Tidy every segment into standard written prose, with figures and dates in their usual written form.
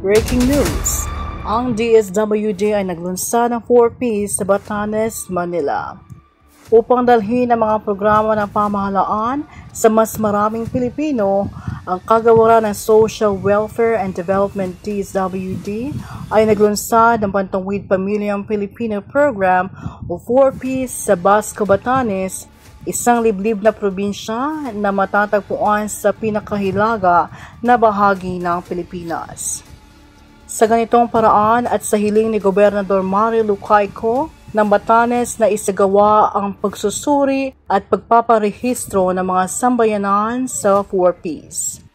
Breaking news! Ang DSWD ay naglunsad ng 4Ps sa Batanes, Manila upang dalhin ang mga programa ng pamahalaan sa mas maraming Pilipino. Ang Kagawaran ng Social Welfare and Development DSWD ay naglunsad ng Pantawid Pamilyang Pilipino Program o 4Ps sa Basco, Batanes, isang liblib na probinsya na matatagpuan sa pinakahilaga na bahagi ng Pilipinas. Sa ganitong paraan at sa hiling ni Gobernador Mario Lucayco ng Batanes na isagawa ang pagsusuri at pagpaparehistro ng mga sambayanan sa 4Ps.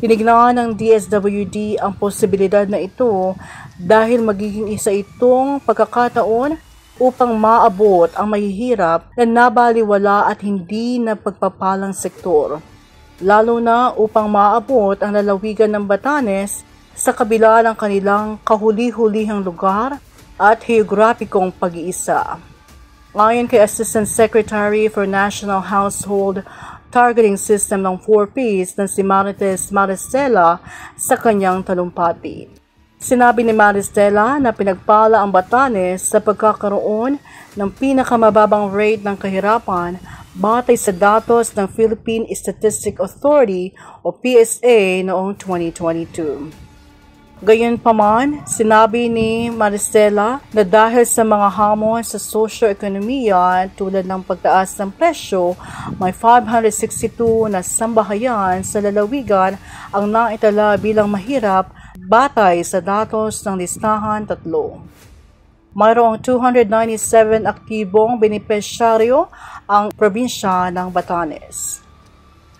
Tinignan ng DSWD ang posibilidad na ito dahil magiging isa itong pagkakataon upang maabot ang mahihirap na nabaliwala at hindi na pagpapalang sektor, lalo na upang maabot ang lalawigan ng Batanes sa kabila ng kanilang kahuli-hulihang lugar at heograpikong pag-iisa. Ayon kay Assistant Secretary for National Household Targeting System ng 4Ps na si Marites Maristela sa kanyang talumpati. Sinabi ni Maristela na pinagpala ang Batanes sa pagkakaroon ng pinakamababang rate ng kahirapan batay sa datos ng Philippine Statistics Authority o PSA noong 2022. Gayunpaman, sinabi ni Maristela na dahil sa mga hamon sa sosyo-ekonomiya tulad ng pagtaas ng presyo, may 562 na sambahayan sa lalawigan ang naitala bilang mahirap batay sa datos ng listahan 3. Mayroong 297 aktibong benepisyaryo ang probinsya ng Batanes.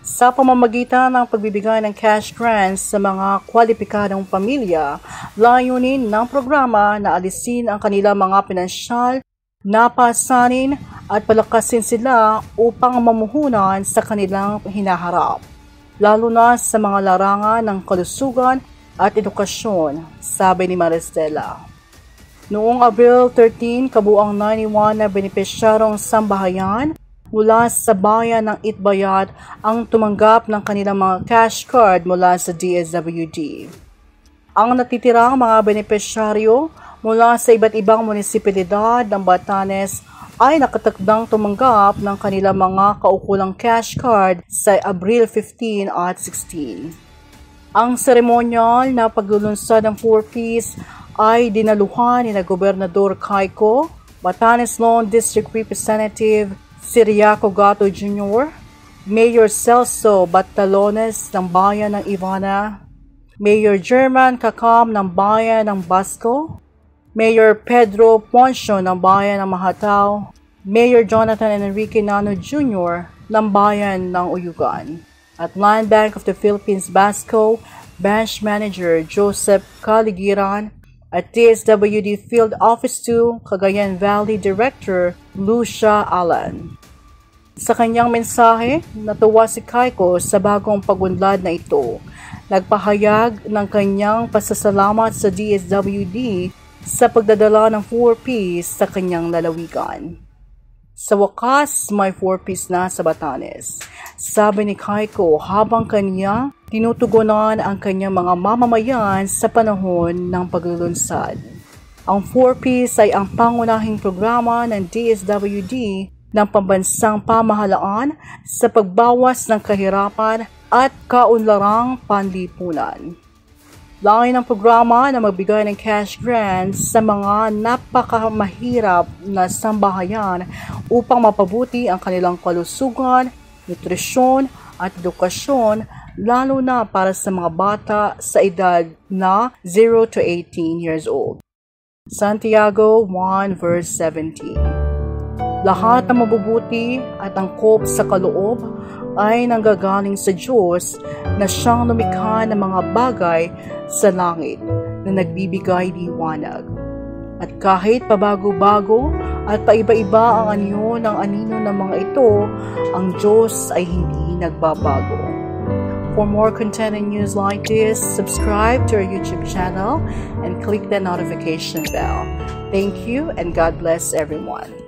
Sa pamamagitan ng pagbibigay ng cash grants sa mga kwalipikadong pamilya, layunin ng programa na alisin ang kanilang mga pinansyal na pasanin at palakasin sila upang mamuhunan sa kanilang hinaharap, lalo na sa mga larangan ng kalusugan at edukasyon, sabi ni Maristela. Noong Abril 13, kabuang 91 na benepisyarong sambahayan mula sa bayan ng Itbayat ang tumanggap ng kanilang mga cash card mula sa DSWD. Ang natitirang mga benepisyaryo mula sa iba't ibang munisipalidad ng Batanes ay nakatakdang tumanggap ng kanilang mga kaukulang cash card sa Abril 15 at 16. Ang seremonyal na paglulunsad ng 4Ps ay dinaluhan ni Gobernador Cayco, Batanes Lone District Representative Siriaco Gato Jr., Mayor Celso Batalones ng bayan ng Ivana, Mayor German Kakam ng bayan ng Basco, Mayor Pedro Poncio ng bayan ng Mahatao, Mayor Jonathan Enrique Nano Jr. ng bayan ng Uyugan, at Land Bank of the Philippines Basco Branch Manager Joseph Caligiran at DSWD Field Office 2 Cagayan Valley Director Lucia Alan. Sa kanyang mensahe, natuwa si Cayco sa bagong pagunlad na ito. Nagpahayag ng kanyang pasasalamat sa DSWD sa pagdadala ng 4Ps sa kanyang lalawigan. Sa wakas, may 4Ps na sa Batanes, sabi ni Cayco habang kanya tinutugunan ang kanyang mga mamamayan sa panahon ng paglulunsad. Ang 4Ps ay ang pangunahing programa ng DSWD ng pambansang pamahalaan sa pagbawas ng kahirapan at kaunlarang panlipunan. Layo ng programa na magbigay ng cash grants sa mga napakamahirap na sambahayan upang mapabuti ang kanilang kalusugan, nutrisyon at edukasyon, lalo na para sa mga bata sa edad na 0 to 18 years old. Santiago 1 verse 17. Lahat ng mabubuti at angkop sa kaloob ay nanggagaling sa Diyos na siyang lumikha ng mga bagay sa langit na nagbibigay liwanag. At kahit pabago-bago at paiba-iba ang anyo ng anino ng mga ito, ang Diyos ay hindi nagbabago. For more content and news like this, subscribe to our YouTube channel and click the notification bell. Thank you and God bless everyone.